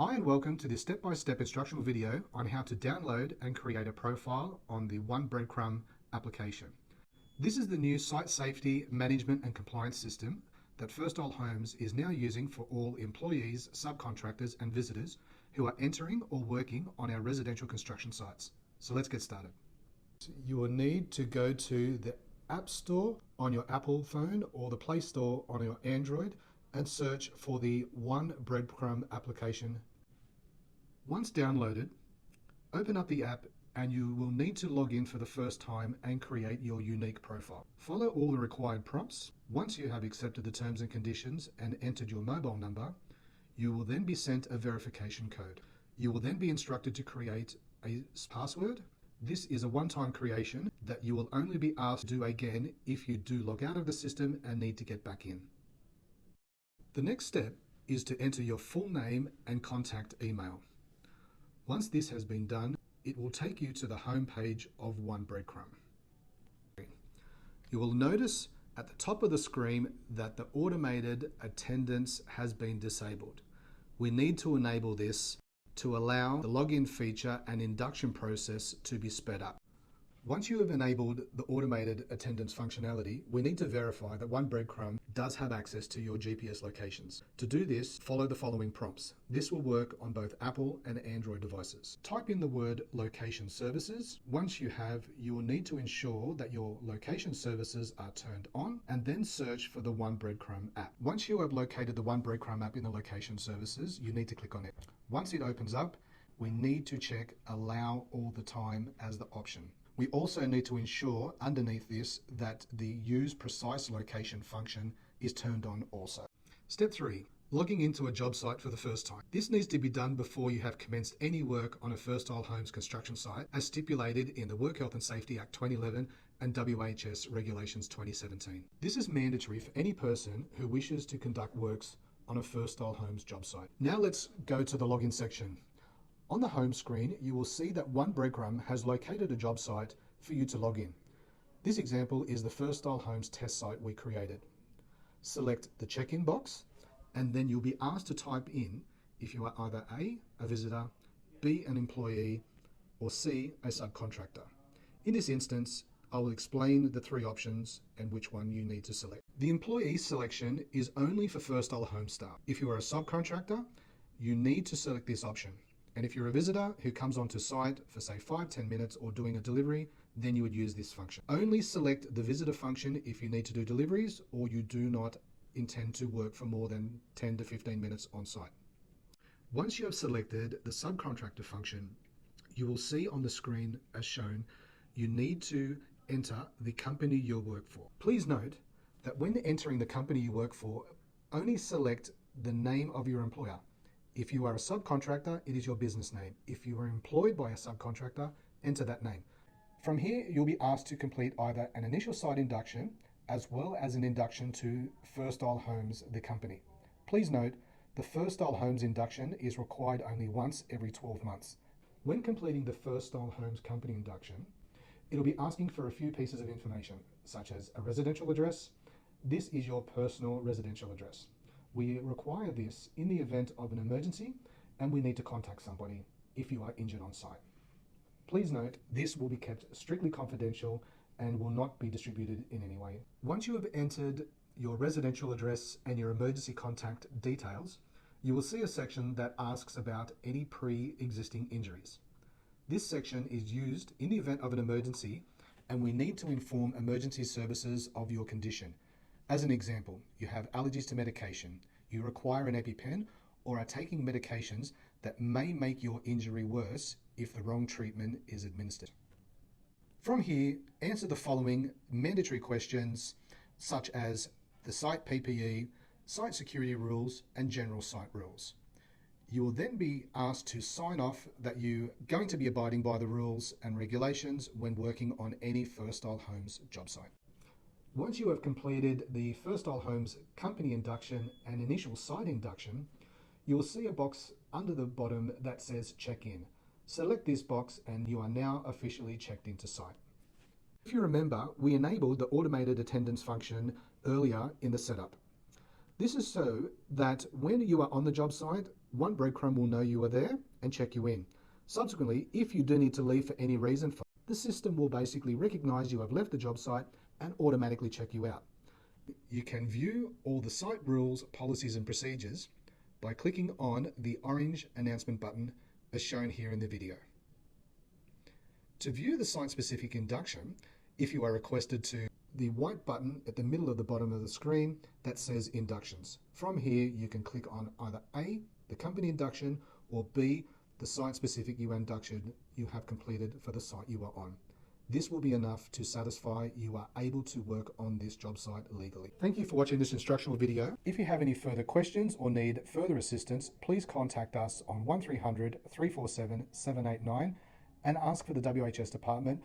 Hi and welcome to this step-by-step instructional video on how to download and create a profile on the One Breadcrumb application. This is the new site safety management and compliance system that First Isle Homes is now using for all employees, subcontractors and visitors who are entering or working on our residential construction sites. So let's get started. You will need to go to the App Store on your Apple phone or the Play Store on your Android and search for the One Breadcrumb application. Once downloaded, open up the app and you will need to log in for the first time and create your unique profile. Follow all the required prompts. Once you have accepted the terms and conditions and entered your mobile number, you will then be sent a verification code. You will then be instructed to create a password. This is a one-time creation that you will only be asked to do again if you do log out of the system and need to get back in. The next step is to enter your full name and contact email. Once this has been done, it will take you to the home page of One Breadcrumb. You will notice at the top of the screen that the automated attendance has been disabled. We need to enable this to allow the login feature and induction process to be sped up. Once you have enabled the automated attendance functionality, we need to verify that One Breadcrumb does have access to your GPS locations. To do this, follow the following prompts. This will work on both Apple and Android devices. Type in the word location services. Once you have, you will need to ensure that your location services are turned on and then search for the One Breadcrumb app. Once you have located the One Breadcrumb app in the location services, you need to click on it. Once it opens up, we need to check allow all the time as the option. We also need to ensure underneath this that the use precise location function is turned on also. Step 3, logging into a job site for the first time. This needs to be done before you have commenced any work on a First Isle Homes construction site as stipulated in the Work Health and Safety Act 2011 and WHS Regulations 2017. This is mandatory for any person who wishes to conduct works on a First Isle Homes job site. Now let's go to the login section. On the home screen, you will see that One Breadcrumb has located a job site for you to log in. This example is the First Isle Homes test site we created. Select the check-in box, and then you'll be asked to type in if you are either A, a visitor, B, an employee, or C, a subcontractor. In this instance, I will explain the three options and which one you need to select. The employee selection is only for First Isle Homes staff. If you are a subcontractor, you need to select this option. And if you're a visitor who comes onto site for say 5-10 minutes or doing a delivery, then you would use this function. Only select the visitor function if you need to do deliveries or you do not intend to work for more than 10 to 15 minutes on site. Once you have selected the subcontractor function, you will see on the screen as shown, you need to enter the company you work for. Please note that when entering the company you work for, only select the name of your employer. If you are a subcontractor, it is your business name. If you are employed by a subcontractor, enter that name. From here, you'll be asked to complete either an initial site induction as well as an induction to First Isle Homes, the company. Please note, the First Isle Homes induction is required only once every 12 months. When completing the First Isle Homes company induction, it'll be asking for a few pieces of information, such as a residential address. This is your personal residential address. We require this in the event of an emergency and we need to contact somebody if you are injured on site. Please note, this will be kept strictly confidential and will not be distributed in any way. Once you have entered your residential address and your emergency contact details, you will see a section that asks about any pre-existing injuries. This section is used in the event of an emergency and we need to inform emergency services of your condition. As an example, you have allergies to medication, you require an EpiPen, or are taking medications that may make your injury worse if the wrong treatment is administered. From here, answer the following mandatory questions, such as the site PPE, site security rules, and general site rules. You will then be asked to sign off that you're going to be abiding by the rules and regulations when working on any First Isle Homes job site. Once you have completed the First Isle Homes company induction and initial site induction, you will see a box under the bottom that says check in. Select this box and you are now officially checked into site. If you remember, we enabled the automated attendance function earlier in the setup. This is so that when you are on the job site, One Breadcrumb will know you are there and check you in. Subsequently, if you do need to leave for any reason, the system will basically recognize you have left the job site and automatically check you out. You can view all the site rules, policies and procedures by clicking on the orange announcement button as shown here in the video. To view the site-specific induction, if you are requested to, the white button at the middle of the bottom of the screen that says inductions. From here, you can click on either A, the company induction, or B, the site-specific induction you have completed for the site you are on. This will be enough to satisfy you are able to work on this job site legally. Thank you for watching this instructional video. If you have any further questions or need further assistance, please contact us on 1300 347 789 and ask for the WHS department.